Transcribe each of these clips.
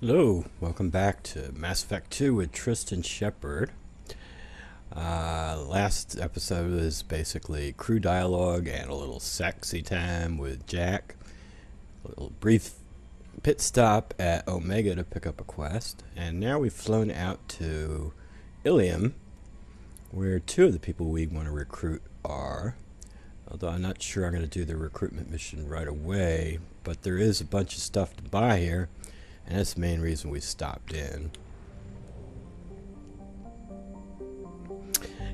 Hello, welcome back to Mass Effect 2 with Tristan Shepard. Last episode was basically crew dialogue and a little sexy time with Jack. A little brief pit stop at Omega to pick up a quest. And now we've flown out to Illium, where two of the people we want to recruit are. Although I'm not sure I'm going to do the recruitment mission right away, but there is a bunch of stuff to buy here. And that's the main reason we stopped in.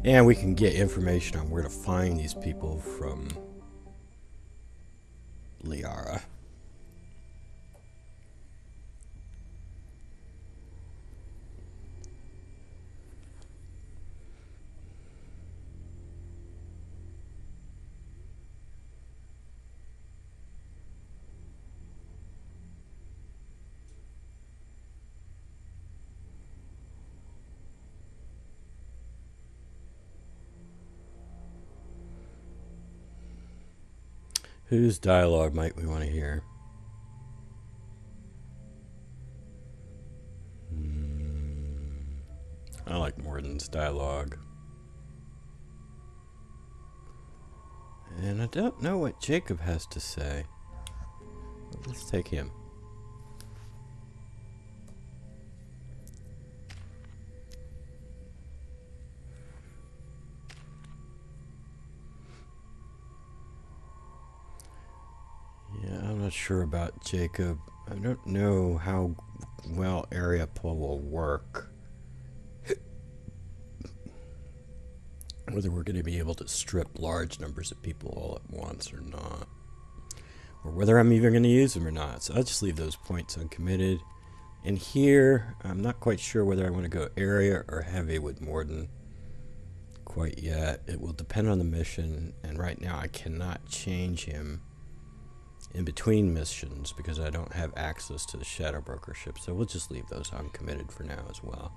And we can get information on where to find these people from Liara. Whose dialogue might we want to hear? I like Morden's dialogue. And I don't know what Jacob has to say. But let's take him. I'm not sure about Jacob. I don't know how well Ereba will work. Whether we're going to be able to strip large numbers of people all at once or not. Or whether I'm even going to use them or not. So I'll just leave those points uncommitted. And here, I'm not quite sure whether I want to go area or heavy with Morden quite yet. It will depend on the mission. And right now I cannot change him in between missions because I don't have access to the Shadow Broker ship, so we'll just leave those uncommitted for now as well.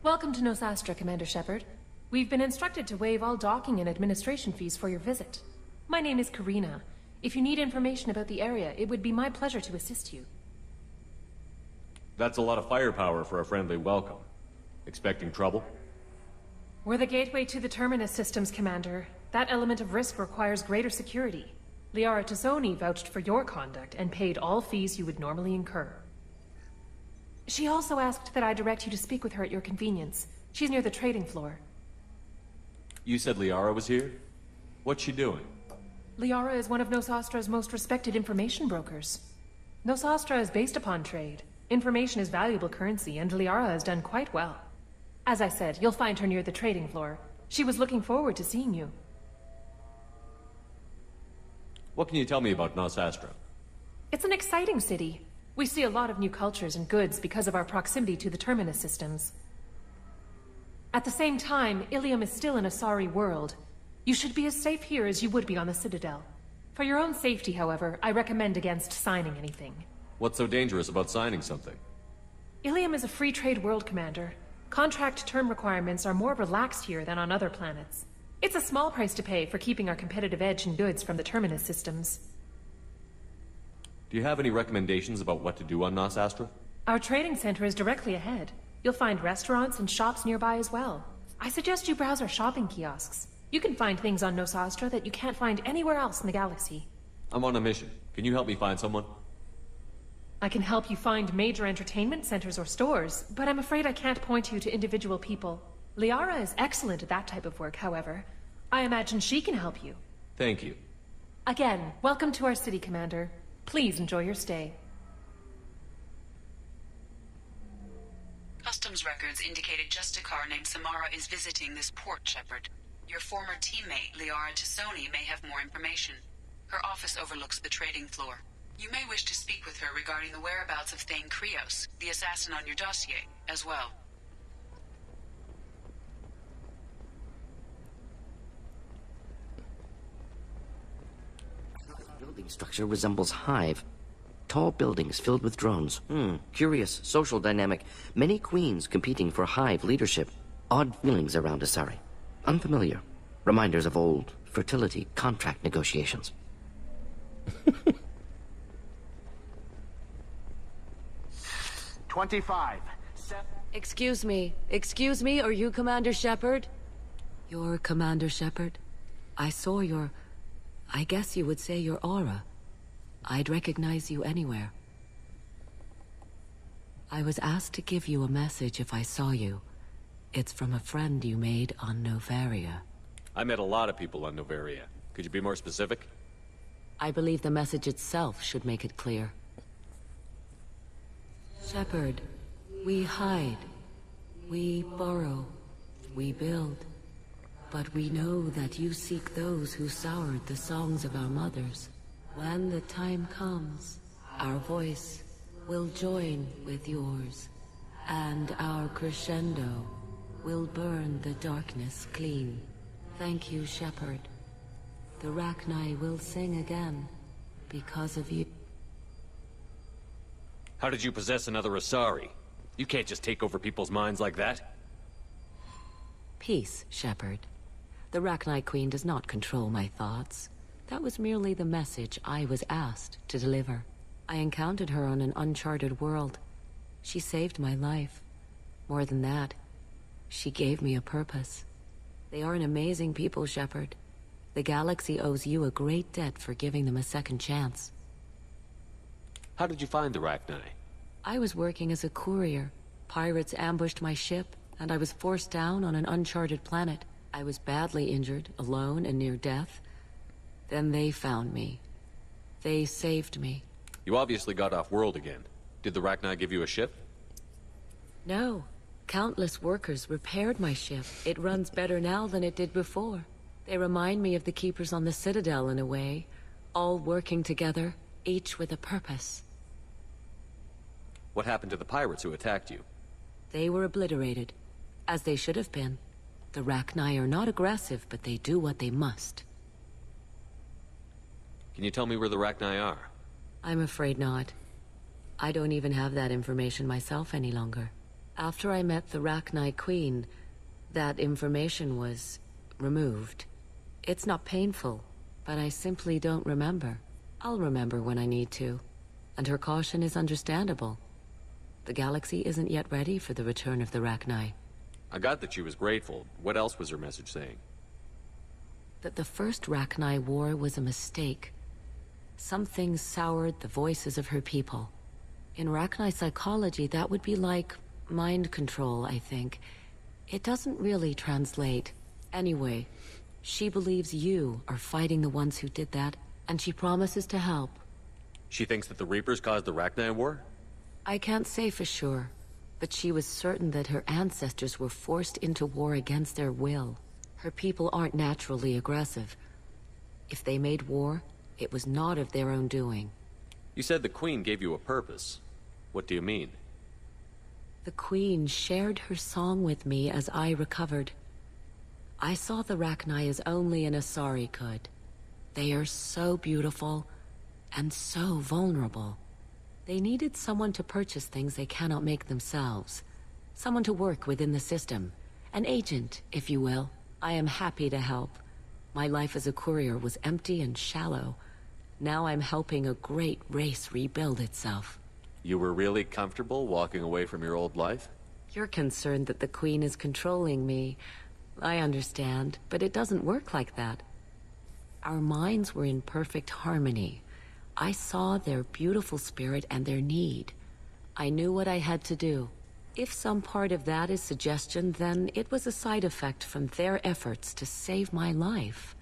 Welcome to Nosastra, Commander Shepard. We've been instructed to waive all docking and administration fees for your visit. My name is Karina. If you need information about the area, it would be my pleasure to assist you. That's a lot of firepower for a friendly welcome. Expecting trouble? We're the gateway to the Terminus systems, Commander. That element of risk requires greater security. Liara Tazzoni vouched for your conduct and paid all fees you would normally incur. She also asked that I direct you to speak with her at your convenience. She's near the trading floor. You said Liara was here? What's she doing? Liara is one of Nosastra's most respected information brokers. Nosastra is based upon trade. Information is valuable currency, and Liara has done quite well. As I said, you'll find her near the trading floor. She was looking forward to seeing you. What can you tell me about Nosastra? It's an exciting city. We see a lot of new cultures and goods because of our proximity to the Terminus systems. At the same time, Illium is still in a sorry world. You should be as safe here as you would be on the Citadel. For your own safety, however, I recommend against signing anything. What's so dangerous about signing something? Illium is a free trade world, Commander. Contract term requirements are more relaxed here than on other planets. It's a small price to pay for keeping our competitive edge in goods from the Terminus systems. Do you have any recommendations about what to do on Nosastra? Our trading center is directly ahead. You'll find restaurants and shops nearby as well. I suggest you browse our shopping kiosks. You can find things on Nosastra that you can't find anywhere else in the galaxy. I'm on a mission. Can you help me find someone? I can help you find major entertainment centers or stores, but I'm afraid I can't point you to individual people. Liara is excellent at that type of work, however. I imagine she can help you. Thank you. Again, welcome to our city, Commander. Please enjoy your stay. Customs records indicated just a car named Samara is visiting this port, Shepard. Your former teammate, Liara Tassoni, may have more information. Her office overlooks the trading floor. You may wish to speak with her regarding the whereabouts of Thane Krios, the assassin on your dossier, as well. The building structure resembles Hive. Tall buildings filled with drones. Curious social dynamic. Many queens competing for Hive leadership. Odd feelings around Asari. Unfamiliar. Reminders of old fertility contract negotiations. 25. Excuse me, are you Commander Shepard? You're Commander Shepard? I saw your... I guess you would say your aura. I'd recognize you anywhere. I was asked to give you a message if I saw you. It's from a friend you made on Novaria. I met a lot of people on Novaria. Could you be more specific? I believe the message itself should make it clear. Shepard, we hide. We borrow. We build. But we know that you seek those who soured the songs of our mothers. When the time comes, our voice will join with yours, and our crescendo will burn the darkness clean. Thank you, Shepard. The Rachni will sing again, because of you. How did you possess another Asari? You can't just take over people's minds like that. Peace, Shepard. The Rachni Queen does not control my thoughts. That was merely the message I was asked to deliver. I encountered her on an uncharted world. She saved my life. More than that, she gave me a purpose. They are an amazing people, Shepard. The galaxy owes you a great debt for giving them a second chance. How did you find the Rachni? I was working as a courier. Pirates ambushed my ship, and I was forced down on an uncharted planet. I was badly injured, alone and near death. Then they found me. They saved me. You obviously got off-world again. Did the Rachni give you a ship? No. Countless workers repaired my ship. It runs better now than it did before. They remind me of the Keepers on the Citadel in a way. All working together, each with a purpose. What happened to the pirates who attacked you? They were obliterated, as they should have been. The Rachni are not aggressive, but they do what they must. Can you tell me where the Rachni are? I'm afraid not. I don't even have that information myself any longer. After I met the Rachni Queen, that information was removed. It's not painful, but I simply don't remember. I'll remember when I need to, and her caution is understandable. The galaxy isn't yet ready for the return of the Rachni. I got that she was grateful. What else was her message saying? That the first Rachni war was a mistake. Something soured the voices of her people. In Rachni psychology, that would be like mind control, I think. It doesn't really translate. Anyway, she believes you are fighting the ones who did that, and she promises to help. She thinks that the Reapers caused the Rachni war? I can't say for sure, but she was certain that her ancestors were forced into war against their will. Her people aren't naturally aggressive. If they made war, it was not of their own doing. You said the Queen gave you a purpose. What do you mean? The Queen shared her song with me as I recovered. I saw the Rachni as only an Asari could. They are so beautiful, and so vulnerable. They needed someone to purchase things they cannot make themselves. Someone to work within the system. An agent, if you will. I am happy to help. My life as a courier was empty and shallow. Now I'm helping a great race rebuild itself. You were really comfortable walking away from your old life? You're concerned that the Queen is controlling me. I understand, but it doesn't work like that. Our minds were in perfect harmony. I saw their beautiful spirit and their need. I knew what I had to do. If some part of that is suggestion, then it was a side effect from their efforts to save my life.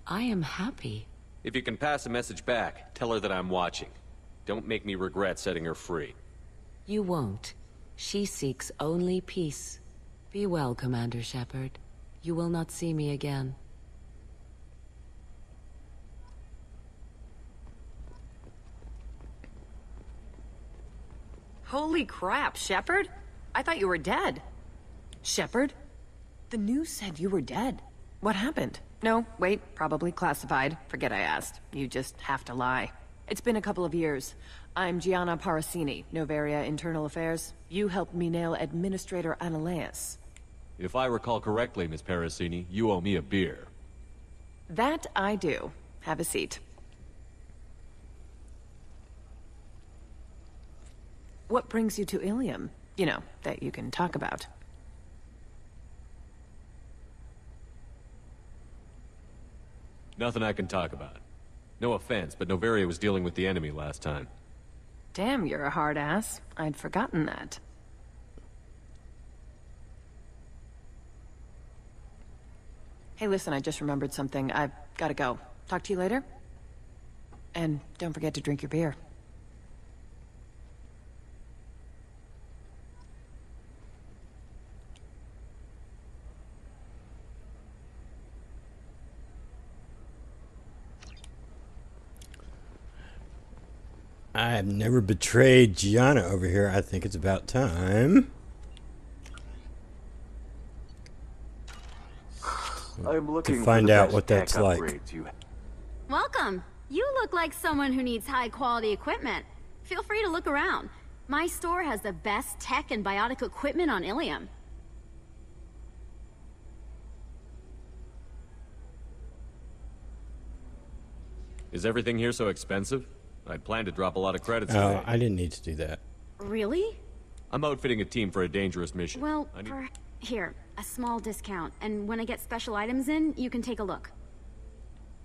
I am happy. If you can pass a message back, tell her that I'm watching. Don't make me regret setting her free. You won't. She seeks only peace. Be well, Commander Shepard. you will not see me again. Holy crap, Shepard? I thought you were dead. Shepard? The news said you were dead. What happened? No, wait, probably classified. Forget I asked. You just have to lie. It's been a couple of years. I'm Gianna Parasini, Noveria Internal Affairs. You helped me nail Administrator Analeas. If I recall correctly, Miss Parasini, you owe me a beer. That I do. Have a seat. What brings you to Illium? You know, that you can talk about. Nothing I can talk about. No offense, but Noveria was dealing with the enemy last time. Damn, you're a hard ass. I'd forgotten that. Hey, listen, I just remembered something. I've gotta go. Talk to you later? And don't forget to drink your beer. I have never betrayed Gianna over here. I think it's about time. I'm looking to find for the out best what that's tech like. upgrades you have. Welcome. You look like someone who needs high-quality equipment. Feel free to look around. My store has the best tech and biotic equipment on Illium. Is everything here so expensive? I'd planned to drop a lot of credits Oh, today. I didn't need to do that. Really? I'm outfitting a team for a dangerous mission. Well, I need- here, a small discount, and when I get special items in, you can take a look.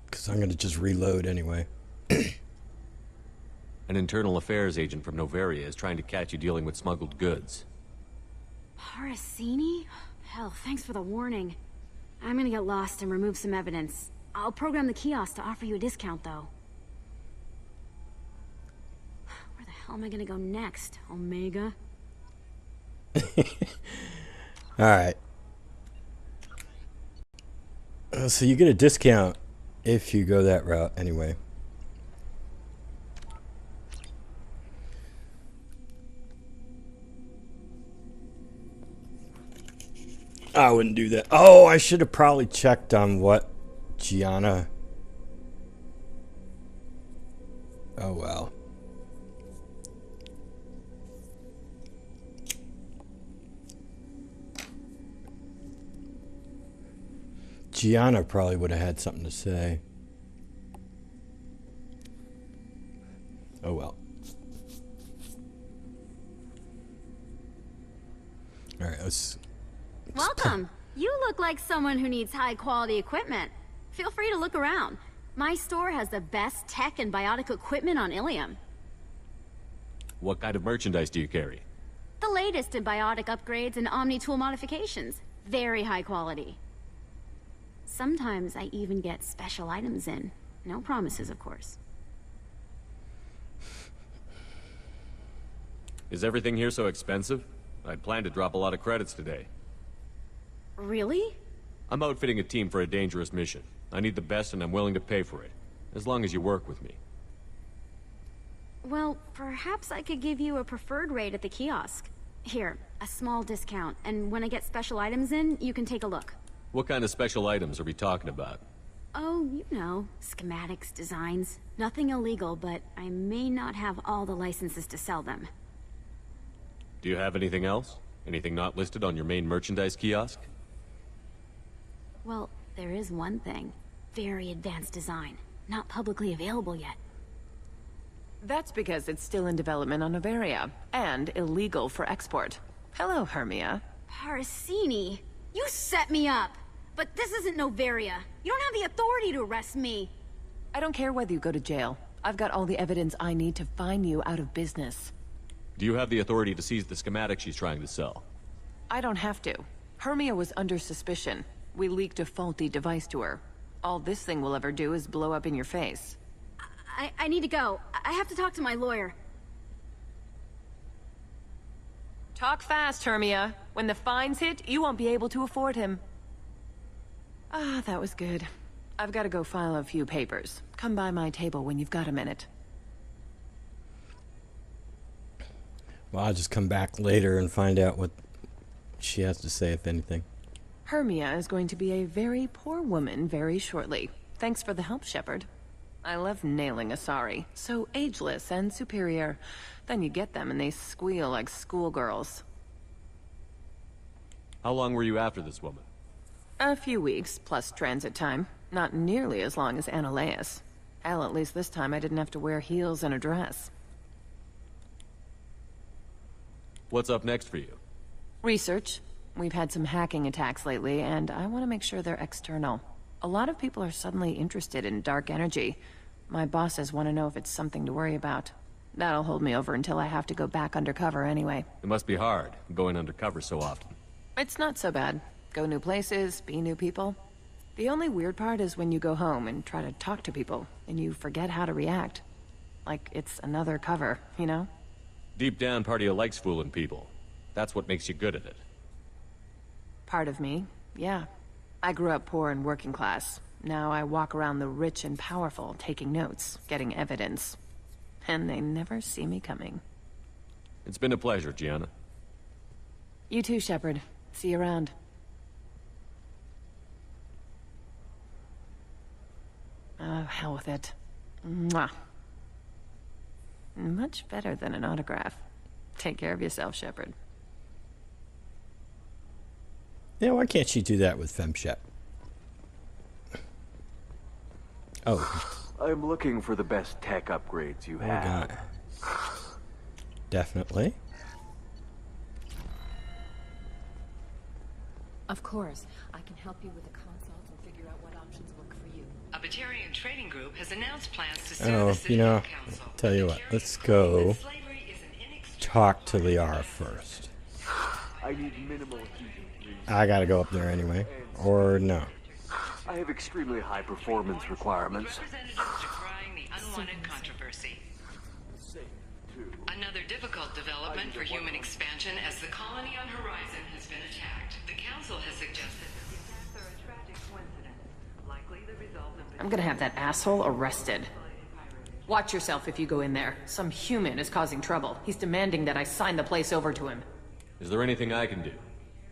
Because I'm going to just reload anyway. An internal affairs agent from Noveria is trying to catch you dealing with smuggled goods. Parasini? Hell, thanks for the warning. I'm gonna get lost and remove some evidence. I'll program the kiosk to offer you a discount, though. Where the hell am I gonna go next, Omega? Alright. So you get a discount if you go that route anyway. I wouldn't do that. Oh, I should have probably checked on what Gianna. Oh, well. Gianna probably would have had something to say. Oh, well. All right, let's... Welcome. You look like someone who needs high-quality equipment. Feel free to look around. My store has the best tech and biotic equipment on Illium. What kind of merchandise do you carry? The latest in biotic upgrades and omni-tool modifications. Very high quality. Sometimes I even get special items in. No promises, of course. Is everything here so expensive? I'd planned to drop a lot of credits today. Really? I'm outfitting a team for a dangerous mission. I need the best and I'm willing to pay for it. As long as you work with me. Well, perhaps I could give you a preferred rate at the kiosk. Here, a small discount, and when I get special items in, you can take a look. What kind of special items are we talking about? Oh, you know, schematics, designs. Nothing illegal, but I may not have all the licenses to sell them. Do you have anything else? Anything not listed on your main merchandise kiosk? Well, there is one thing. Very advanced design. Not publicly available yet. That's because it's still in development on Noveria, and illegal for export. Hello, Hermia. Parasini, you set me up! But this isn't Noveria. You don't have the authority to arrest me. I don't care whether you go to jail. I've got all the evidence I need to find you out of business. Do you have the authority to seize the schematic she's trying to sell? I don't have to. Hermia was under suspicion. We leaked a faulty device to her. All this thing will ever do is blow up in your face. I need to go. I have to talk to my lawyer. Talk fast, Hermia. When the fines hit, you won't be able to afford him. Ah, that was good. I've got to go file a few papers. Come by my table when you've got a minute. Well, I'll just come back later and find out what she has to say, if anything. Hermia is going to be a very poor woman very shortly. Thanks for the help, Shepard. I love nailing Asari. So ageless and superior. Then you get them and they squeal like schoolgirls. How long were you after this woman? A few weeks, plus transit time. Not nearly as long as Annaleus. Hell, at least this time I didn't have to wear heels and a dress. What's up next for you? Research. We've had some hacking attacks lately, and I want to make sure they're external. A lot of people are suddenly interested in dark energy. My bosses want to know if it's something to worry about. That'll hold me over until I have to go back undercover anyway. It must be hard, going undercover so often. It's not so bad. Go new places, be new people. The only weird part is when you go home and try to talk to people, and you forget how to react. Like it's another cover, you know? Deep down, part of you likes fooling people. That's what makes you good at it. Part of me, yeah. I grew up poor and working class. Now I walk around the rich and powerful, taking notes, getting evidence. And they never see me coming. It's been a pleasure, Gianna. You too, Shepard. See you around. Oh, hell with it. Mwah. Much better than an autograph. Take care of yourself, Shepard. Yeah, why can't she do that with FemShep? Oh. I'm looking for the best tech upgrades you have. God. Definitely. Of course. I can help you with the consult and figure out what options work for you. A Batarian trading group has announced plans to sue Oh, the City you know, Council. tell you what, let's go talk to Liara first. I need minimal fusion, please. I gotta go up there anyway. Or no. I have extremely high performance requirements. Representatives decrying the unwanted controversy. Another difficult development for human expansion as the colony on Horizon has been attacked. The Council has suggested that the attacks are a tragic coincidence, likely the result of... I'm gonna have that asshole arrested. Watch yourself if you go in there. Some human is causing trouble. He's demanding that I sign the place over to him. Is there anything I can do?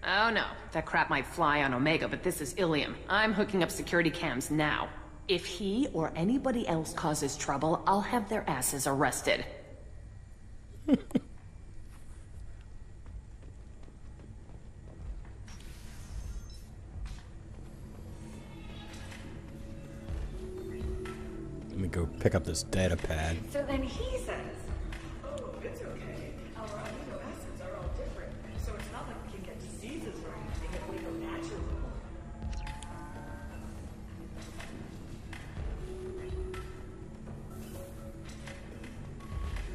Oh no, that crap might fly on Omega, but this is Illium. I'm hooking up security cams now. If he or anybody else causes trouble, I'll have their asses arrested. Let me go pick up this data pad. So then he says, oh, it's okay. Our amino acids are all different, so it's not like we can get diseases or anything if we go natural.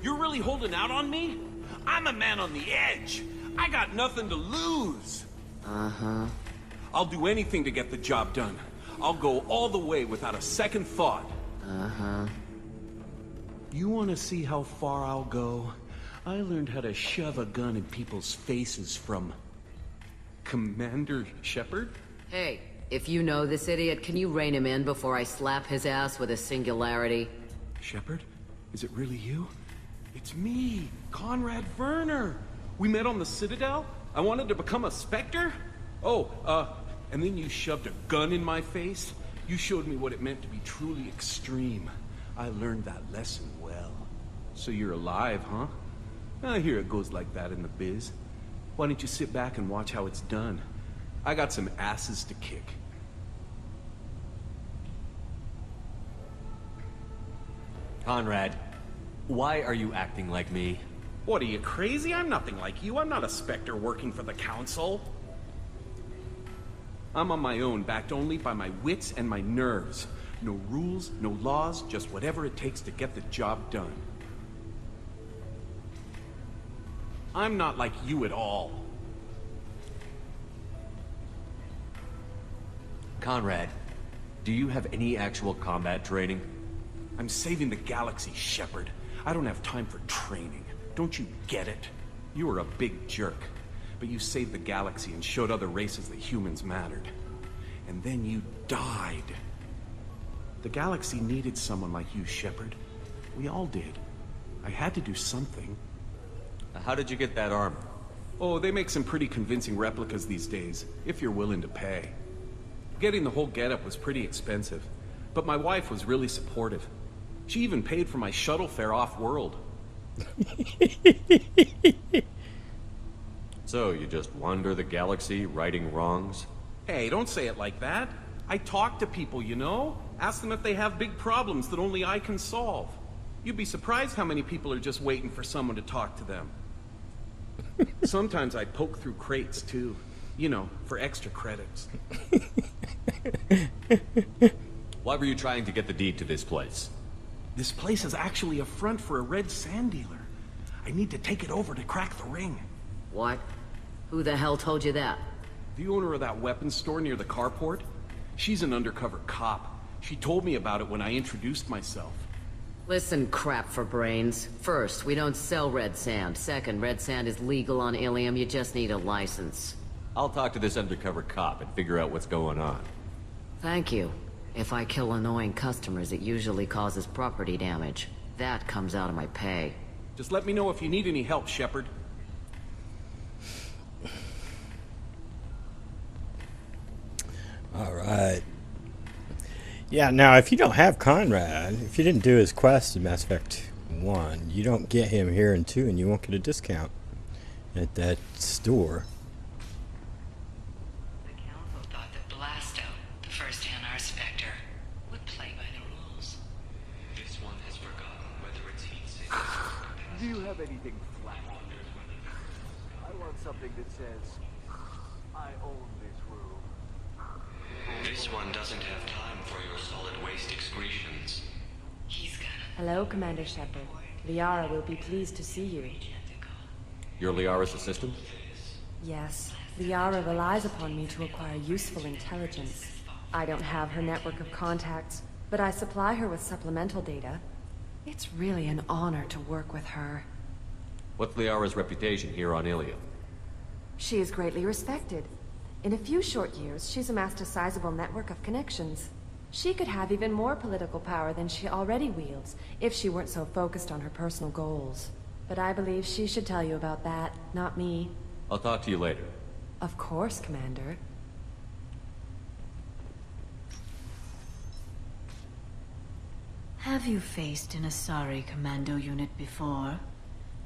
You're really holding out on me? I'm a man on the edge. I got nothing to lose. Uh-huh. I'll do anything to get the job done. I'll go all the way without a second thought. Uh-huh. You want to see how far I'll go? I learned how to shove a gun in people's faces from... Commander Shepard? Hey, if you know this idiot, can you rein him in before I slap his ass with a singularity? Shepard? Is it really you? It's me, Conrad Werner. We met on the Citadel? I wanted to become a Spectre? Oh, and then you shoved a gun in my face? You showed me what it meant to be truly extreme. I learned that lesson well. So you're alive, huh? I hear it goes like that in the biz. Why don't you sit back and watch how it's done? I got some asses to kick. Conrad, why are you acting like me? What, are you crazy? I'm nothing like you. I'm not a Spectre working for the Council. I'm on my own, backed only by my wits and my nerves. No rules, no laws, just whatever it takes to get the job done. I'm not like you at all. Conrad, do you have any actual combat training? I'm saving the galaxy, Shepard. I don't have time for training. Don't you get it? You were a big jerk, but you saved the galaxy and showed other races that humans mattered. and then you died. The galaxy needed someone like you, Shepard. We all did. I had to do something. How did you get that armor? Oh, they make some pretty convincing replicas these days, if you're willing to pay. Getting the whole getup was pretty expensive, but my wife was really supportive. She even paid for my shuttle fare off-world. So, you just wander the galaxy, righting wrongs? Hey, don't say it like that. I talk to people, you know? Ask them if they have big problems that only I can solve. You'd be surprised how many people are just waiting for someone to talk to them. Sometimes I poke through crates, too. You know, for extra credits. Why were you trying to get the deed to this place? This place is actually a front for a red sand dealer. I need to take it over to crack the ring. What? Who the hell told you that? The owner of that weapons store near the carport. She's an undercover cop. She told me about it when I introduced myself. Listen, crap for brains. First, we don't sell red sand. Second, red sand is legal on Illium. You just need a license. I'll talk to this undercover cop and figure out what's going on. Thank you. If I kill annoying customers, it usually causes property damage. That comes out of my pay. Just let me know if you need any help, Shepard. All right. Yeah, now if you don't have Conrad, if you didn't do his quest in Mass Effect 1, you don't get him here in 2, and you won't get a discount at that store. The Council thought that Blasto, the first NR Spectre, would play by the rules. This one has forgotten whether its heat signals. Do you have anything flat? I want something that says, I own this room. This one doesn't have time for your solid waste excretions. He's gonna... Hello, Commander Shepard. Liara will be pleased to see you. You're Liara's assistant? Yes, Liara relies upon me to acquire useful intelligence. I don't have her network of contacts, but I supply her with supplemental data. It's really an honor to work with her. What's Liara's reputation here on Illium? She is greatly respected. In a few short years, she's amassed a sizable network of connections. She could have even more political power than she already wields, if she weren't so focused on her personal goals. But I believe she should tell you about that, not me. I'll talk to you later. Of course, Commander. Have you faced an Asari commando unit before?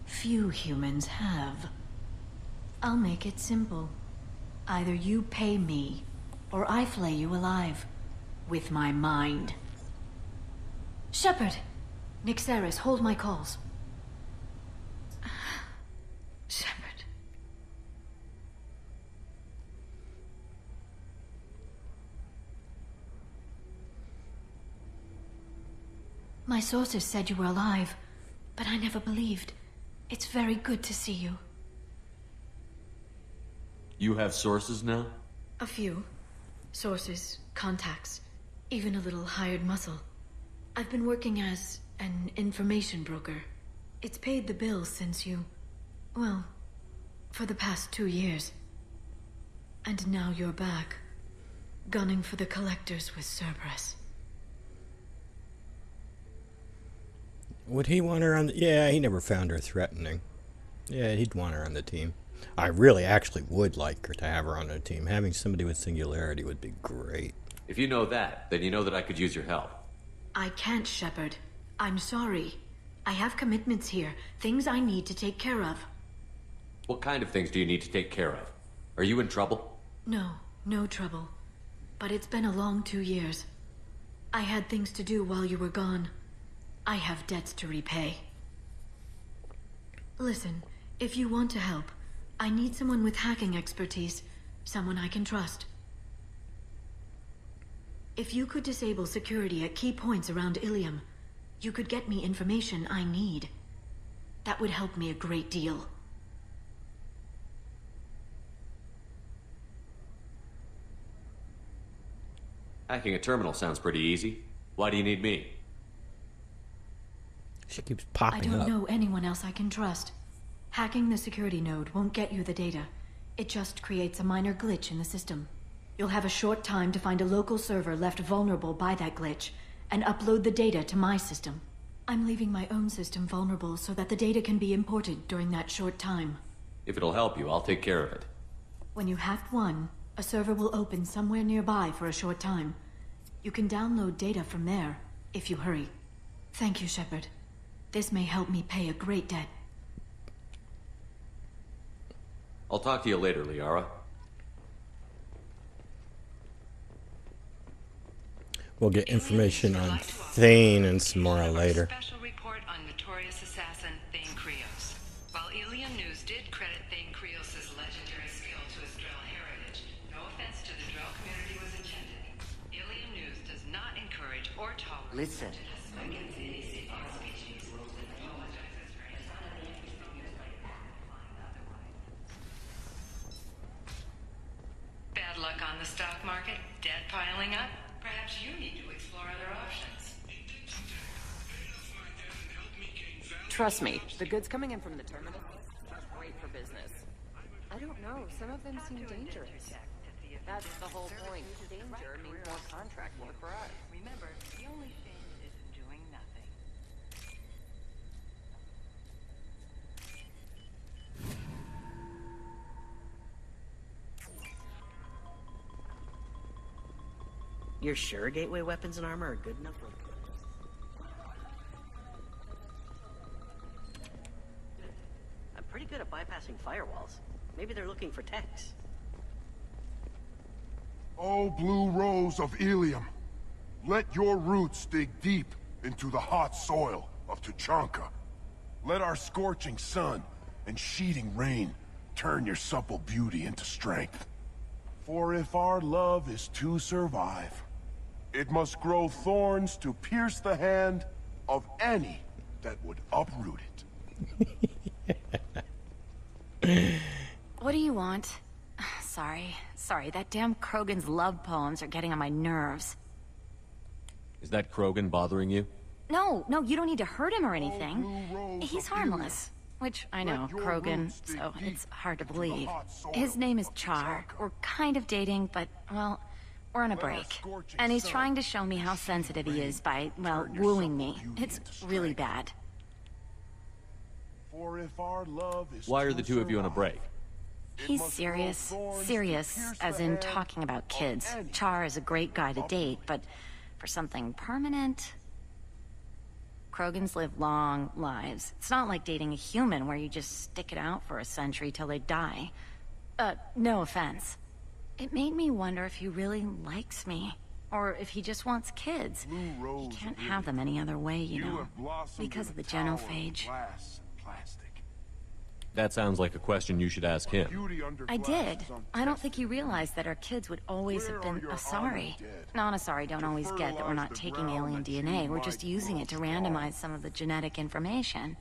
Few humans have. I'll make it simple. Either you pay me, or I flay you alive. With my mind. Shepard! Nixeris, hold my calls. Shepard. My sources said you were alive, but I never believed. It's very good to see you. You have sources now? A few. Sources, contacts, even a little hired muscle. I've been working as an information broker. It's paid the bills since you... well, for the past 2 years. And now you're back, gunning for the collectors with Cerberus. Would he want her on the... Yeah, he never found her threatening. Yeah, he'd want her on the team. I really actually would like her to have her on the team. Having somebody with singularity would be great. If you know that, then you know that I could use your help. I can't, Shepard. I'm sorry. I have commitments here, things I need to take care of. What kind of things do you need to take care of? Are you in trouble? No, no trouble. But it's been a long 2 years. I had things to do while you were gone. I have debts to repay. Listen, if you want to help, I need someone with hacking expertise, someone I can trust. If you could disable security at key points around Illium, you could get me information I need. That would help me a great deal. Hacking a terminal sounds pretty easy. Why do you need me? She keeps popping up. I don't know anyone else I can trust. Hacking the security node won't get you the data. It just creates a minor glitch in the system. You'll have a short time to find a local server left vulnerable by that glitch, and upload the data to my system. I'm leaving my own system vulnerable so that the data can be imported during that short time. If it'll help you, I'll take care of it. When you hack one, a server will open somewhere nearby for a short time. You can download data from there, if you hurry. Thank you, Shepard. This may help me pay a great debt. I'll talk to you later, Liara. We'll get information on Thane and Samara later. Special report on notorious assassin Thane Krios. While Illium News did credit Thane Krios' legendary skill to his Drell heritage, no offense to the Drell community was intended. Illium News does not encourage or tolerate Listen. against any safety species and apologizes for any bad luck on the stock market, debt piling up. Perhaps you need to explore other options. Trust me, the goods coming in from the terminal are great for business. I don't know. Some of them seem dangerous. That's the whole point. Danger means more contract work for us. Remember, the only shame is in doing nothing. You're sure gateway weapons and armor are good enough for... I'm pretty good at bypassing firewalls. Maybe they're looking for techs. Oh, blue rose of Illium, let your roots dig deep into the hot soil of Tuchanka. Let our scorching sun and sheeting rain turn your supple beauty into strength. For if our love is to survive, it must grow thorns to pierce the hand of any that would uproot it. What do you want? Sorry, that damn Krogan's love poems are getting on my nerves. Is that Krogan bothering you? No, you don't need to hurt him or anything. He's harmless. Which, I know, Krogan, so it's hard to believe. His name is Char. We're kind of dating, but, well, we're on a break. And he's trying to show me how sensitive he is by, well, wooing me. It's really bad. Why are the two of you on a break? He's serious. Serious, as in talking about kids. Char is a great guy to date, but for something permanent... Krogans live long lives. It's not like dating a human where you just stick it out for a century till they die. No offense. It made me wonder if he really likes me. Or if he just wants kids. He can't have them any other way, you know. Because of the genophage. That sounds like a question you should ask him. I did. I don't think he realized that our kids would always have been Asari. Non-Asari don't always get that we're not taking alien DNA, we're just using it to randomize some of the genetic information.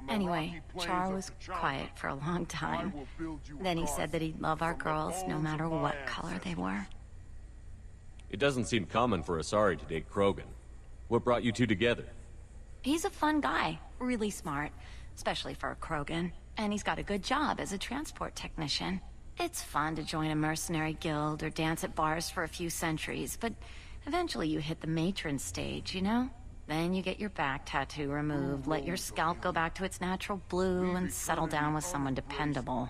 Anyway, Char was quiet for a long time. Then he said that he'd love our girls no matter what color they were. It doesn't seem common for Asari to date Krogan. What brought you two together? He's a fun guy, really smart, especially for a Krogan. And he's got a good job as a transport technician. It's fun to join a mercenary guild or dance at bars for a few centuries, but eventually you hit the matron stage, you know? Then you get your back tattoo removed, let your scalp go back to its natural blue, and settle down with someone dependable.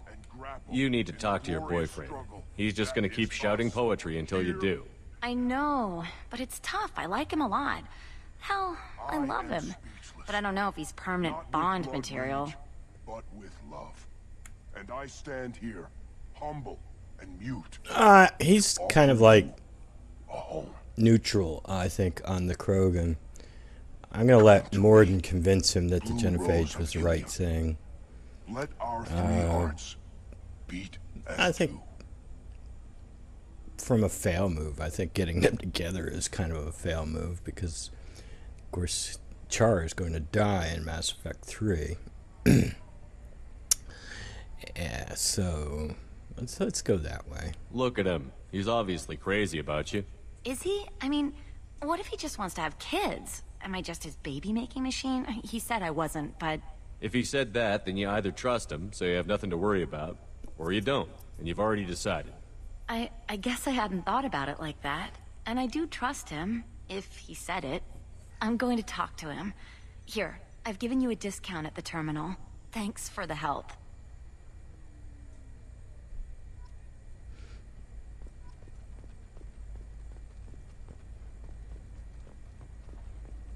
You need to talk to your boyfriend. He's just gonna keep shouting poetry until you do. I know, but it's tough. I like him a lot. Hell, I love him. But I don't know if he's permanent Bond material. But with love. And I stand here, humble and mute. He's kind of like neutral, I think, on the Krogan. I'm gonna let Morden convince him that the genophage was the right thing. Let our three hearts beat. I think from a fail move, I think getting them together is kind of a fail move because, of course, Char is going to die in Mass Effect 3. Yeah, so let's go that way. Look at him. He's obviously crazy about you. Is he? I mean, what if he just wants to have kids? Am I just his baby-making machine? He said I wasn't, but... If he said that, then you either trust him, so you have nothing to worry about, or you don't, and you've already decided. I guess I hadn't thought about it like that. And I do trust him, if he said it. I'm going to talk to him. Here, I've given you a discount at the terminal. Thanks for the help.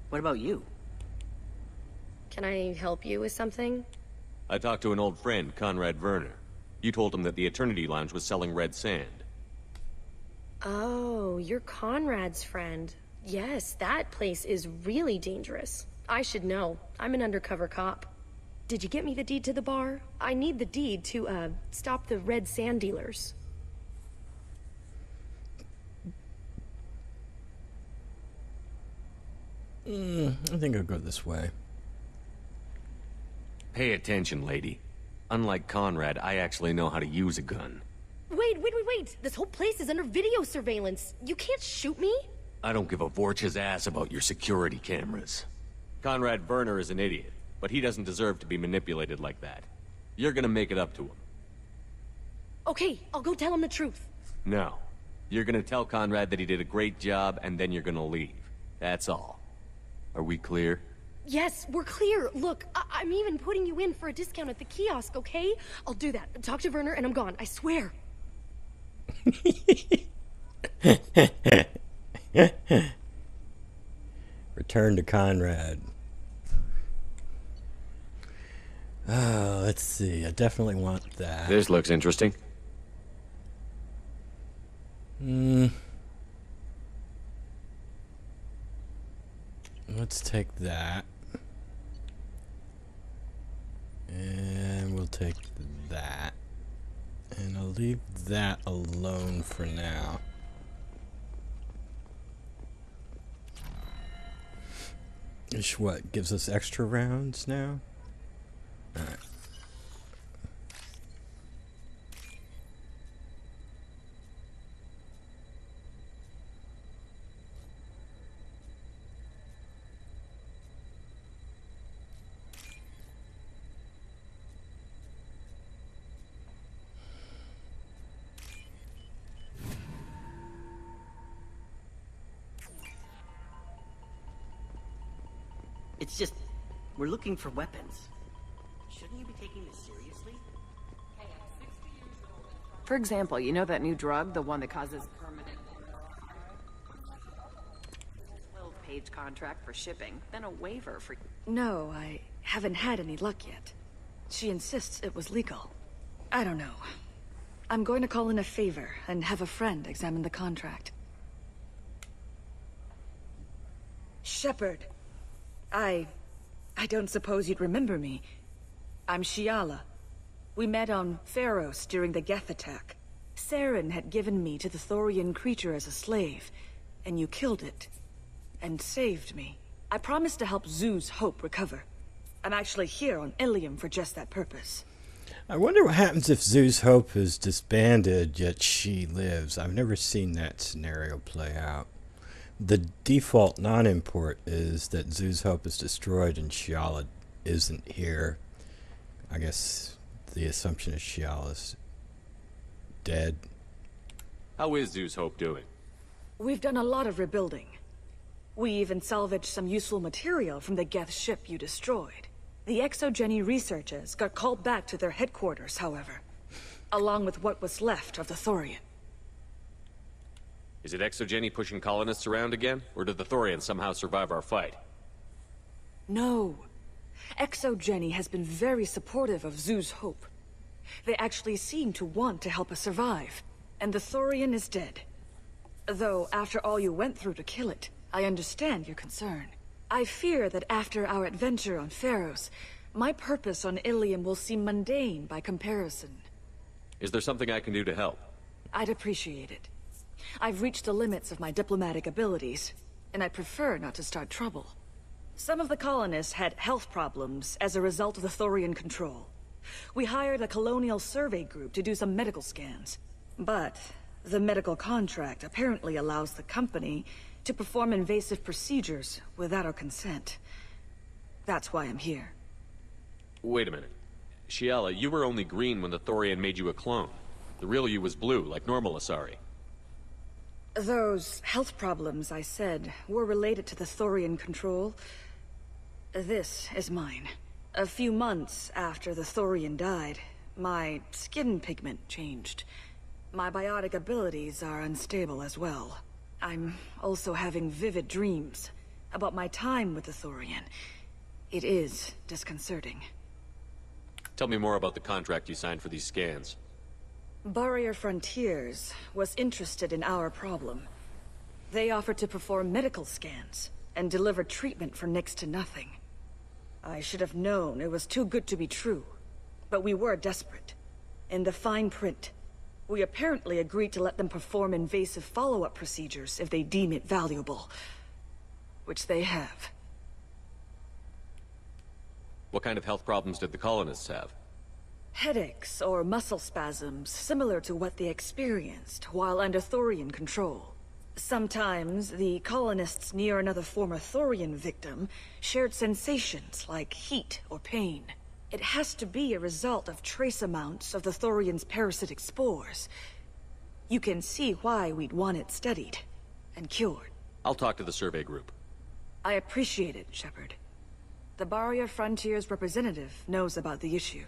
What about you? Can I help you with something? I talked to an old friend, Conrad Werner. You told him that the Eternity Lounge was selling red sand. Oh, you're Conrad's friend. Yes, that place is really dangerous. I should know. I'm an undercover cop. Did you get me the deed to the bar? I need the deed to, stop the red sand dealers. I think I'll go this way. Pay attention, lady. Unlike Conrad, I actually know how to use a gun. Wait. This whole place is under video surveillance. You can't shoot me? I don't give a Vorch's ass about your security cameras. Conrad Werner is an idiot, but he doesn't deserve to be manipulated like that. You're gonna make it up to him. Okay, I'll go tell him the truth. No. You're gonna tell Conrad that he did a great job, and then you're gonna leave. That's all. Are we clear? Yes, we're clear. Look, I'm even putting you in for a discount at the kiosk, okay? I'll do that. Talk to Werner and I'm gone, I swear. Return to Conrad. Let's see. I definitely want that. This looks interesting. Let's take that. And we'll take that. And I'll leave that alone for now. Which what? Gives us extra rounds now? Alright. It's just, we're looking for weapons. Shouldn't you be taking this seriously? For example, you know that new drug, the one that causes permanent... 12-page contract for shipping, then a waiver for... No, I haven't had any luck yet. She insists it was legal. I don't know. I'm going to call in a favor and have a friend examine the contract. Shepard. I don't suppose you'd remember me. I'm Shiala. We met on Pharos during the Geth attack. Saren had given me to the Thorian creature as a slave, and you killed it. And saved me. I promised to help Zoo's Hope recover. I'm actually here on Illium for just that purpose. I wonder what happens if Zoo's Hope is disbanded, yet she lives. I've never seen that scenario play out. The default non-import is that Zoo's Hope is destroyed and Shiala isn't here. I guess the assumption is Shiala's dead. How is Zoo's Hope doing? We've done a lot of rebuilding. We even salvaged some useful material from the Geth ship you destroyed. The Exogeny researchers got called back to their headquarters, however, along with what was left of the Thorian. Is it Exogeny pushing colonists around again, or did the Thorians somehow survive our fight? No. Exogeny has been very supportive of Zoo's Hope. They actually seem to want to help us survive, and the Thorian is dead. Though, after all you went through to kill it, I understand your concern. I fear that after our adventure on Pharos, my purpose on Illium will seem mundane by comparison. Is there something I can do to help? I'd appreciate it. I've reached the limits of my diplomatic abilities, and I prefer not to start trouble. Some of the colonists had health problems as a result of the Thorian control. We hired a colonial survey group to do some medical scans. But the medical contract apparently allows the company to perform invasive procedures without our consent. That's why I'm here. Wait a minute. Shiala, you were only green when the Thorian made you a clone. The real you was blue, like normal Asari. Those health problems I said were related to the Thorian control. This is mine. A few months after the Thorian died, my skin pigment changed. My biotic abilities are unstable as well. I'm also having vivid dreams about my time with the Thorian. It is disconcerting. Tell me more about the contract you signed for these scans. Barrier Frontiers was interested in our problem. They offered to perform medical scans and deliver treatment for next to nothing. I should have known it was too good to be true, but we were desperate. In the fine print, we apparently agreed to let them perform invasive follow-up procedures if they deem it valuable, which they have. What kind of health problems did the colonists have? Headaches or muscle spasms similar to what they experienced while under Thorian control. Sometimes the colonists near another former Thorian victim shared sensations like heat or pain. It has to be a result of trace amounts of the Thorian's parasitic spores. You can see why we'd want it studied and cured. I'll talk to the survey group. I appreciate it, Shepard. The Barrier Frontiers representative knows about the issue.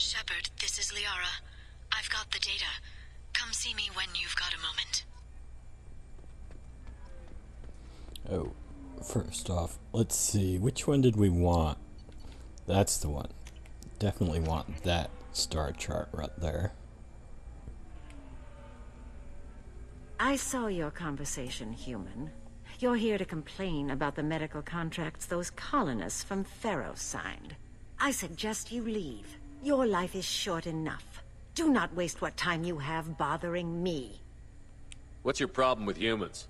Shepard, this is Liara. I've got the data. Come see me when you've got a moment. Oh, first off, let's see. Which one did we want? That's the one. Definitely want that star chart right there. I saw your conversation, human. You're here to complain about the medical contracts those colonists from Theros signed. I suggest you leave. Your life is short enough. Do not waste what time you have bothering me. What's your problem with humans?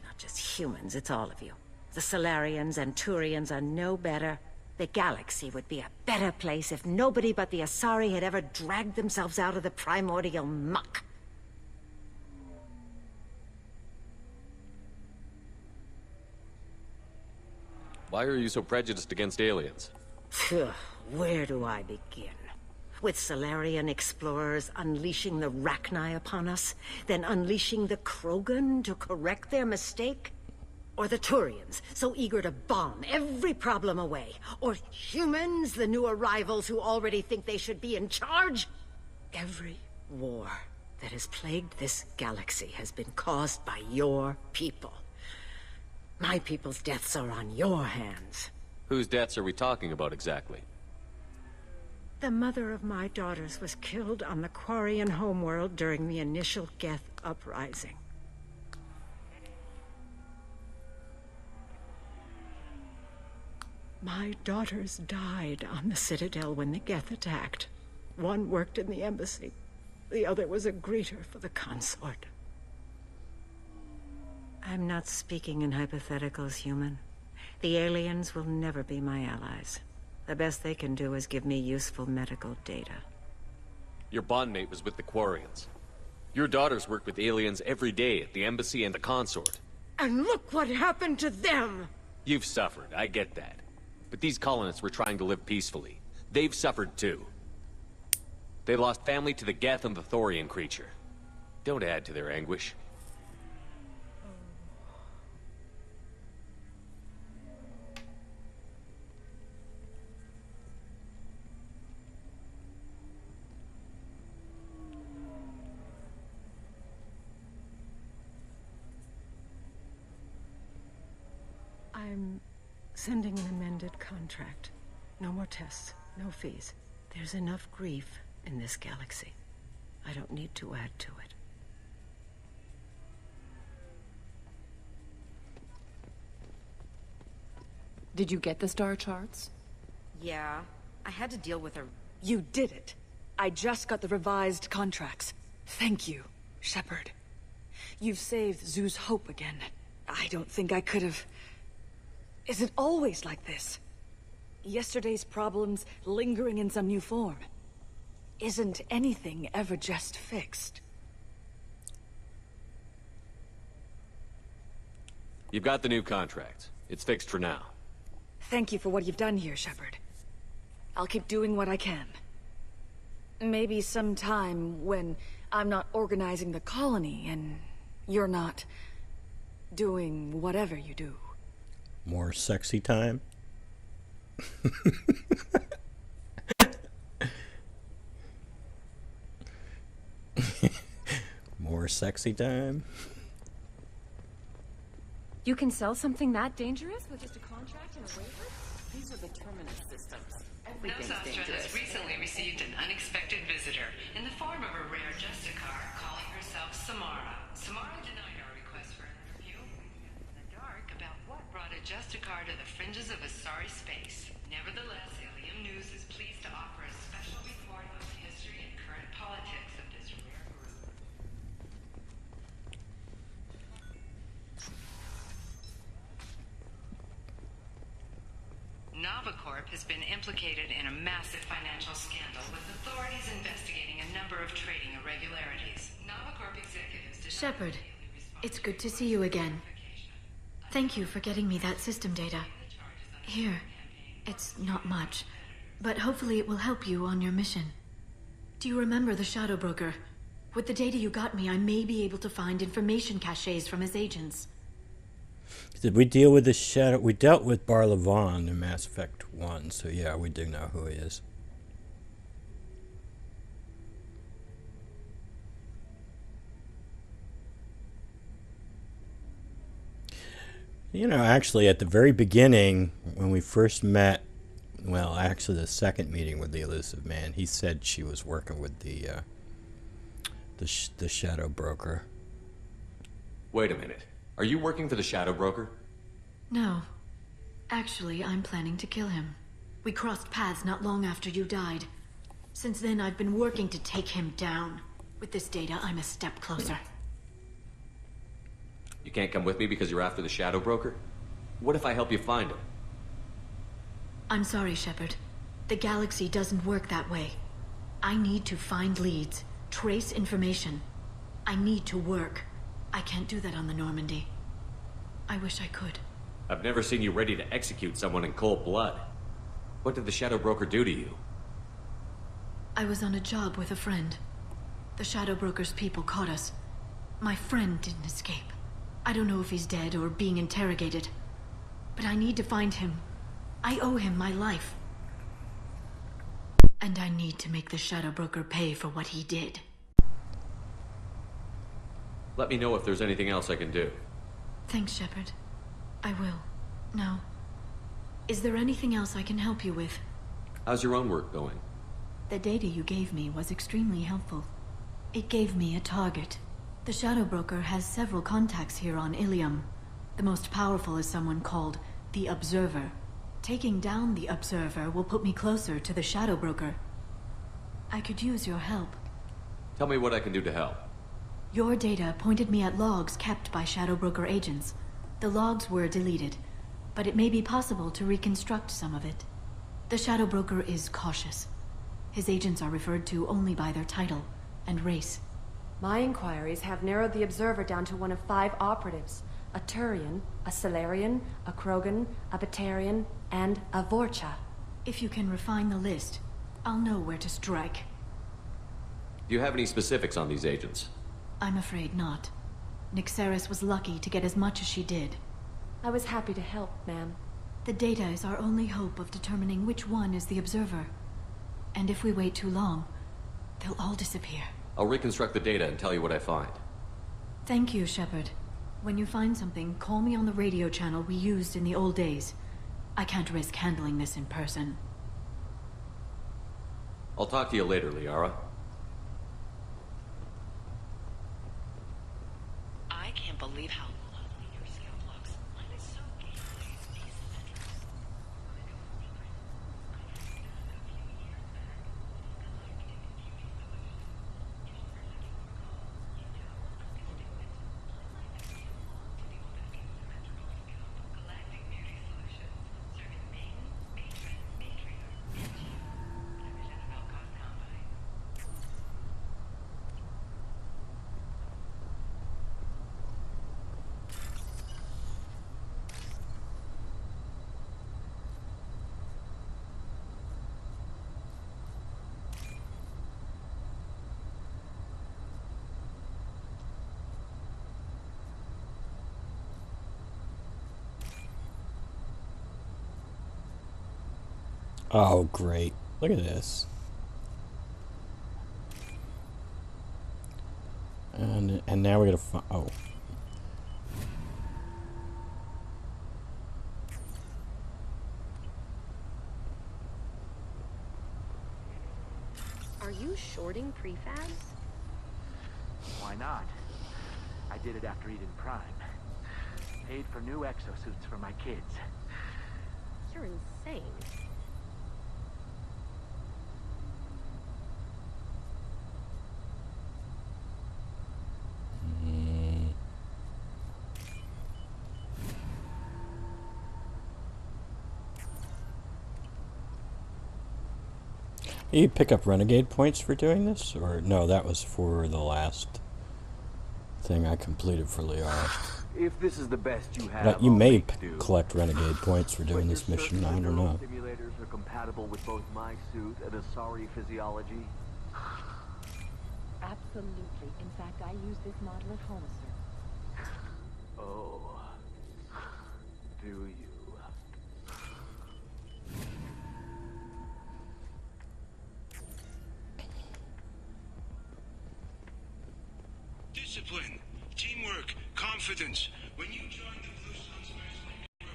Not just humans, it's all of you. The Solarians and Turians are no better. The galaxy would be a better place if nobody but the Asari had ever dragged themselves out of the primordial muck. Why are you so prejudiced against aliens? Where do I begin? With Solarian explorers unleashing the Rachni upon us, then unleashing the Krogan to correct their mistake? Or the Turians, so eager to bomb every problem away? Or humans, the new arrivals who already think they should be in charge? Every war that has plagued this galaxy has been caused by your people. My people's deaths are on your hands. Whose deaths are we talking about exactly? The mother of my daughters was killed on the Quarian homeworld during the initial Geth uprising. My daughters died on the Citadel when the Geth attacked. One worked in the embassy. The other was a greeter for the consort. I'm not speaking in hypotheticals, human. The aliens will never be my allies. The best they can do is give me useful medical data. Your bondmate was with the Quarians. Your daughters work with aliens every day at the embassy and the consort. And look what happened to them! You've suffered, I get that. But these colonists were trying to live peacefully. They've suffered too. They lost family to the Geth and the Thorian creature. Don't add to their anguish. I'm sending an amended contract. No more tests, no fees. There's enough grief in this galaxy. I don't need to add to it. Did you get the star charts? Yeah, I had to deal with her. You did it. I just got the revised contracts. Thank you, Shepard. You've saved Zoo's hope again. I don't think I could have... Is it always like this? Yesterday's problems lingering in some new form. Isn't anything ever just fixed? You've got the new contract. It's fixed for now. Thank you for what you've done here, Shepard. I'll keep doing what I can. Maybe sometime when I'm not organizing the colony and you're not doing whatever you do. More sexy time? More sexy time? You can sell something that dangerous with just a contract and a waiver? These are the terminus systems. Everything's Nostra dangerous. has recently received an unexpected visitor in the form of a rare Justicar calling herself Samara. Samara denied our request for an interview in the dark about what brought a Justicar to the fringes of Asari space. Nevertheless, Illium News is pleased to offer a special report on the history and current politics of this rare group. Novacorp has been implicated in a massive financial scandal with authorities investigating a number of trading irregularities. Novacorp executives... Shepard, it's good to see you again. Thank you for getting me that system data. Here, it's not much, but hopefully it will help you on your mission. Do you remember the Shadow Broker? With the data you got me, I may be able to find information caches from his agents. Did we deal with the Shadow? We dealt with Bar Levon in Mass Effect 1, so yeah, we do know who he is. You know, actually, at the very beginning, when we first met, well, actually the second meeting with the Elusive Man, he said she was working with the Shadow Broker. Wait a minute. Are you working for the Shadow Broker? No. Actually, I'm planning to kill him. We crossed paths not long after you died. Since then, I've been working to take him down. With this data, I'm a step closer. You can't come with me because you're after the Shadow Broker? What if I help you find him? I'm sorry, Shepard. The galaxy doesn't work that way. I need to find leads, trace information. I need to work. I can't do that on the Normandy. I wish I could. I've never seen you ready to execute someone in cold blood. What did the Shadow Broker do to you? I was on a job with a friend. The Shadow Broker's people caught us. My friend didn't escape. I don't know if he's dead or being interrogated. But I need to find him. I owe him my life. And I need to make the Shadow Broker pay for what he did. Let me know if there's anything else I can do. Thanks, Shepard. I will. Now, is there anything else I can help you with? How's your own work going? The data you gave me was extremely helpful. It gave me a target. The Shadow Broker has several contacts here on Illium. The most powerful is someone called the Observer. Taking down the Observer will put me closer to the Shadow Broker. I could use your help. Tell me what I can do to help. Your data pointed me at logs kept by Shadow Broker agents. The logs were deleted, but it may be possible to reconstruct some of it. The Shadow Broker is cautious. His agents are referred to only by their title and race. My inquiries have narrowed the Observer down to one of 5 operatives. A Turian, a Salarian, a Krogan, a Batarian, and a Vorcha. If you can refine the list, I'll know where to strike. Do you have any specifics on these agents? I'm afraid not. Nyxeris was lucky to get as much as she did. I was happy to help, ma'am. The data is our only hope of determining which one is the Observer. And if we wait too long, they'll all disappear. I'll reconstruct the data and tell you what I find. Thank you, Shepard. When you find something, call me on the radio channel we used in the old days. I can't risk handling this in person. I'll talk to you later, Liara. I can't believe how lovely your skin looks. Mine is so Oh, great. Look at this. And now we gotta find... Oh. Are you shorting prefabs? Why not? I did it after Eden Prime. Paid for new exosuits for my kids. You're insane. You pick up renegade points for doing this? Or no, that was for the last thing I completed for Liara. If this is the best you have, But you I'll may make do. collect renegade points for doing this mission. I don't know. Simulators are compatible with both my suit and Asari physiology. Absolutely. In fact, I use this model at home, sir. Oh, do you? Discipline, teamwork, confidence. When you join the Blue Suns mercenary crew,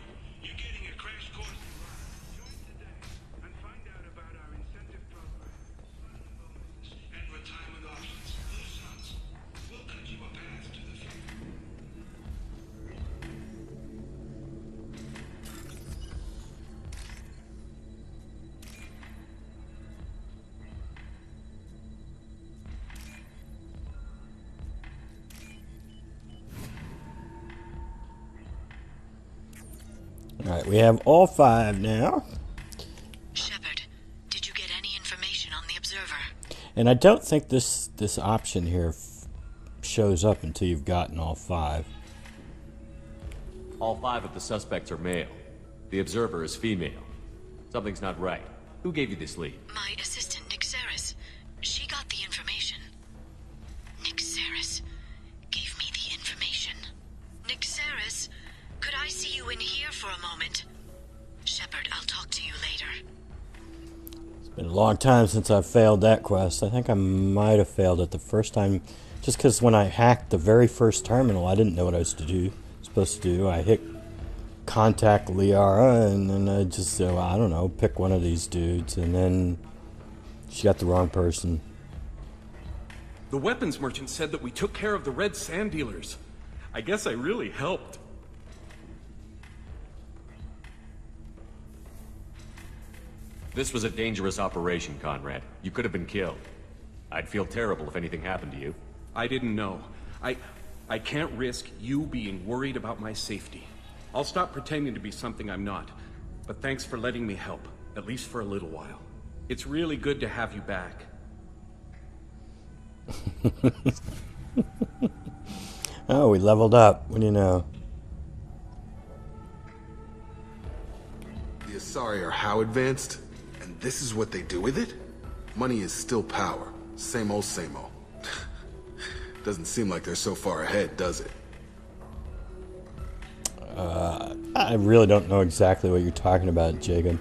you're getting a crash course in life. Join today and find out about our incentive program, sign-on bonuses, and retirement options. Blue Suns will cut you a path to the future. Alright, we have all 5 now. Shepard, did you get any information on the observer? And I don't think this option here shows up until you've gotten all 5. All 5 of the suspects are male. The observer is female. Something's not right. Who gave you this lead? My assistant, Nick Saris. She got the information. Nick Saris gave me the information. Nick Saris, could I see you in here for a moment? Shepard, I'll talk to you later. It's been a long time since I've failed that quest. I think I might have failed it the first time, just because when I hacked the very first terminal, I didn't know what I was supposed to do. I hit contact Liara, and then I just, I don't know, pick one of these dudes, and then she got the wrong person. The weapons merchant said that we took care of the red sand dealers. I guess I really helped. This was a dangerous operation, Conrad. You could have been killed. I'd feel terrible if anything happened to you. I didn't know. I can't risk you being worried about my safety. I'll stop pretending to be something I'm not. But thanks for letting me help, at least for a little while. It's really good to have you back. Oh, we leveled up. What do you know? The Asari are how advanced? And this is what they do with it? Money is still power. Same old, same old. Doesn't seem like they're so far ahead, does it? I really don't know exactly what you're talking about, Jacob.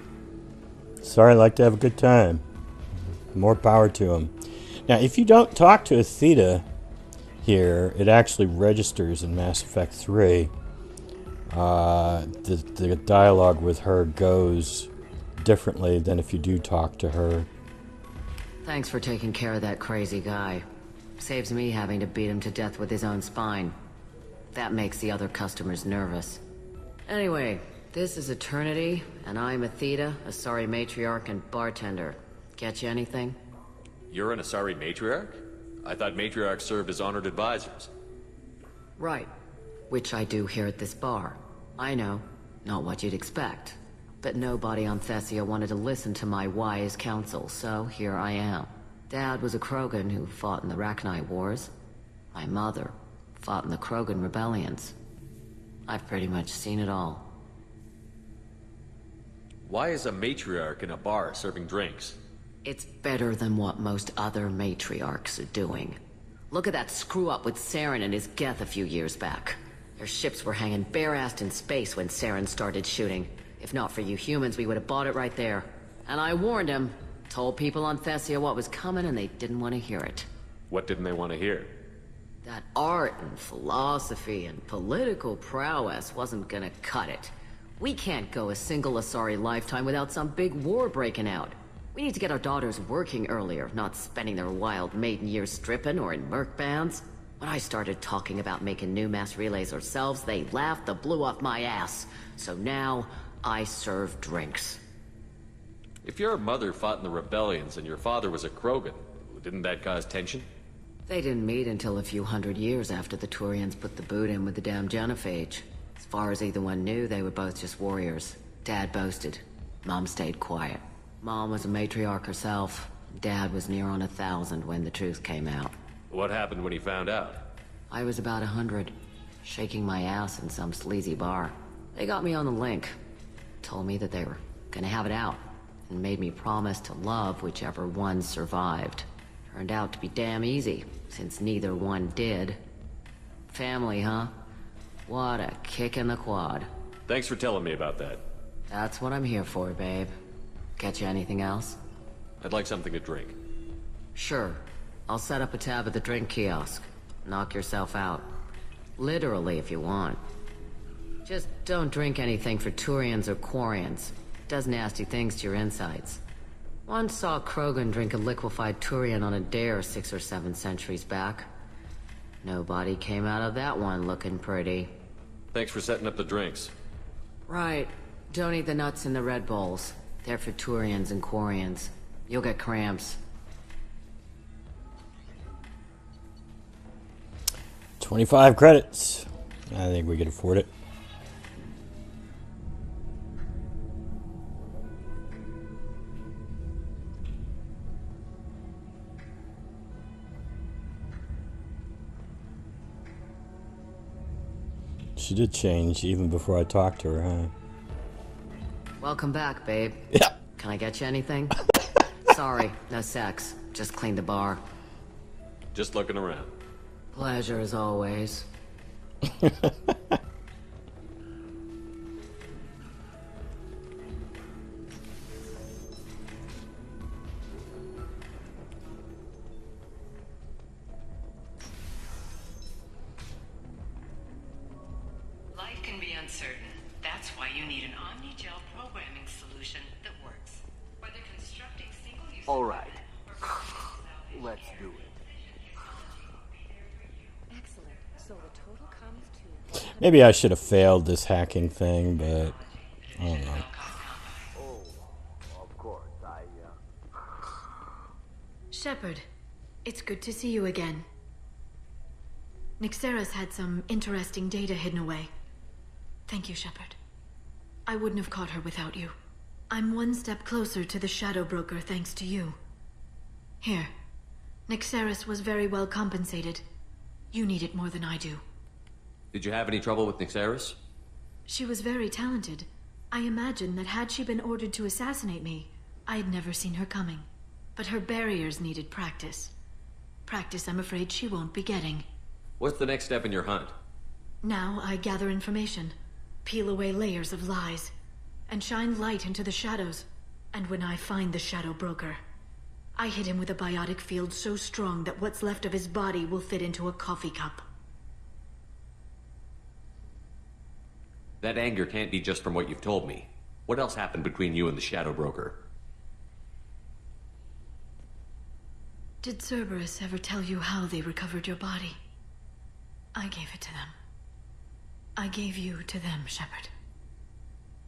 Sorry, I like to have a good time. More power to him. Now, if you don't talk to Aethyta here, it actually registers in Mass Effect 3. The dialogue with her goes differently than if you do talk to her. Thanks for taking care of that crazy guy. Saves me having to beat him to death with his own spine. That makes the other customers nervous. Anyway, this is Eternity, and I'm Aethyta, Asari matriarch and bartender. Get you anything? You're an Asari matriarch? I thought matriarchs served as honored advisors. Right. Which I do here at this bar. I know, not what you'd expect. But nobody on Thessia wanted to listen to my wise counsel, so here I am. Dad was a Krogan who fought in the Rachni Wars. My mother fought in the Krogan rebellions. I've pretty much seen it all. Why is a matriarch in a bar serving drinks? It's better than what most other matriarchs are doing. Look at that screw-up with Saren and his Geth a few years back. Their ships were hanging bare-assed in space when Saren started shooting. If not for you humans, we would have bought it right there. And I warned him. Told people on Thessia what was coming and they didn't want to hear it. What didn't they want to hear? That art and philosophy and political prowess wasn't gonna cut it. We can't go a single Asari lifetime without some big war breaking out. We need to get our daughters working earlier, not spending their wild maiden years stripping or in merc bands. When I started talking about making new mass relays ourselves, they laughed the blue off my ass. So now, I serve drinks. If your mother fought in the rebellions and your father was a Krogan, didn't that cause tension? They didn't meet until a few hundred years after the Turians put the boot in with the damn genophage. As far as either one knew, they were both just warriors. Dad boasted. Mom stayed quiet. Mom was a matriarch herself. Dad was near on 1,000 when the truth came out. What happened when he found out? I was about 100, shaking my ass in some sleazy bar. They got me on the link. Told me that they were gonna have it out, and made me promise to love whichever one survived. Turned out to be damn easy, since neither one did. Family, huh? What a kick in the quad. Thanks for telling me about that. That's what I'm here for, babe. Get you anything else? I'd like something to drink. Sure. I'll set up a tab at the drink kiosk. Knock yourself out. Literally, if you want. Just don't drink anything for Turians or Quarians. Does nasty things to your insides. Once saw Krogan drink a liquefied Turian on a dare 6 or 7 centuries back. Nobody came out of that one looking pretty. Thanks for setting up the drinks. Right. Don't eat the nuts in the Red Bowls. They're for Turians and Quarians. You'll get cramps. 25 credits. I think we can afford it. She did change even before I talked to her, huh? Welcome back, babe. Yeah. Can I get you anything? Sorry, no sex. Just cleaned the bar. Just looking around. Pleasure as always. Life can be uncertain. That's why you need an omni-gel programming solution that works. Whether constructing single-use... All right. Let's do it. Excellent. So the total comes to... Maybe I should have failed this hacking thing, but I don't know. Oh, of course, Shepard, it's good to see you again. Nyxeris had some interesting data hidden away. Thank you, Shepard. I wouldn't have caught her without you. I'm one step closer to the Shadow Broker thanks to you. Here. Nyxeris was very well compensated. You need it more than I do. Did you have any trouble with Nyxeris? She was very talented. I imagine that had she been ordered to assassinate me, I'd never seen her coming. But her barriers needed practice. Practice I'm afraid she won't be getting. What's the next step in your hunt? Now I gather information, peel away layers of lies, and shine light into the shadows. And when I find the Shadow Broker, I hit him with a biotic field so strong that what's left of his body will fit into a coffee cup. That anger can't be just from what you've told me. What else happened between you and the Shadow Broker? Did Cerberus ever tell you how they recovered your body? I gave it to them. I gave you to them, Shepard.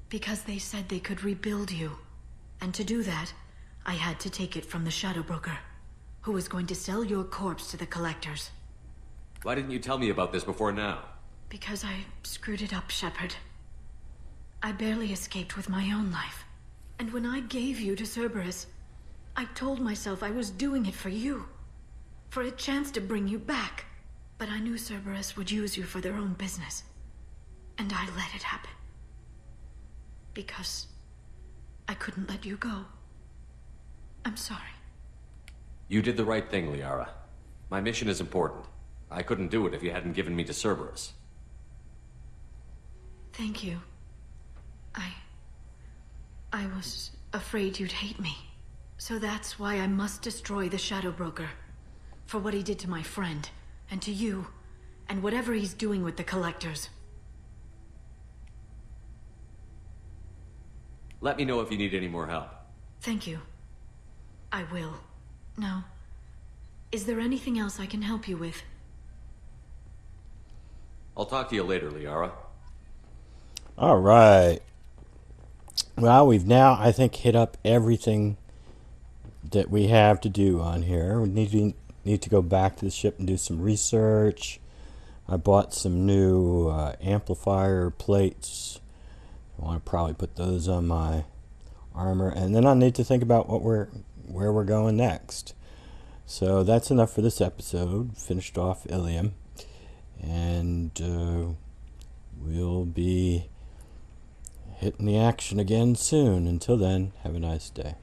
Because they said they could rebuild you. And to do that, I had to take it from the Shadow Broker, who was going to sell your corpse to the collectors. Why didn't you tell me about this before now? Because I screwed it up, Shepard. I barely escaped with my own life. And when I gave you to Cerberus, I told myself I was doing it for you. For a chance to bring you back. But I knew Cerberus would use you for their own business. And I let it happen. Because I couldn't let you go. I'm sorry. You did the right thing, Liara. My mission is important. I couldn't do it if you hadn't given me to Cerberus. Thank you. I was afraid you'd hate me. So that's why I must destroy the Shadow Broker. For what he did to my friend, and to you, and whatever he's doing with the Collectors. Let me know if you need any more help. Thank you. I will. Now, is there anything else I can help you with? I'll talk to you later, Liara. All right. Well, we've now, I think, hit up everything that we have to do on here. We need to go back to the ship and do some research. I bought some new amplifier plates. I want to probably put those on my armor, and then I need to think about where we're going next. So that's enough for this episode. Finished off Illium, and we'll be hitting the action again soon. Until then, have a nice day.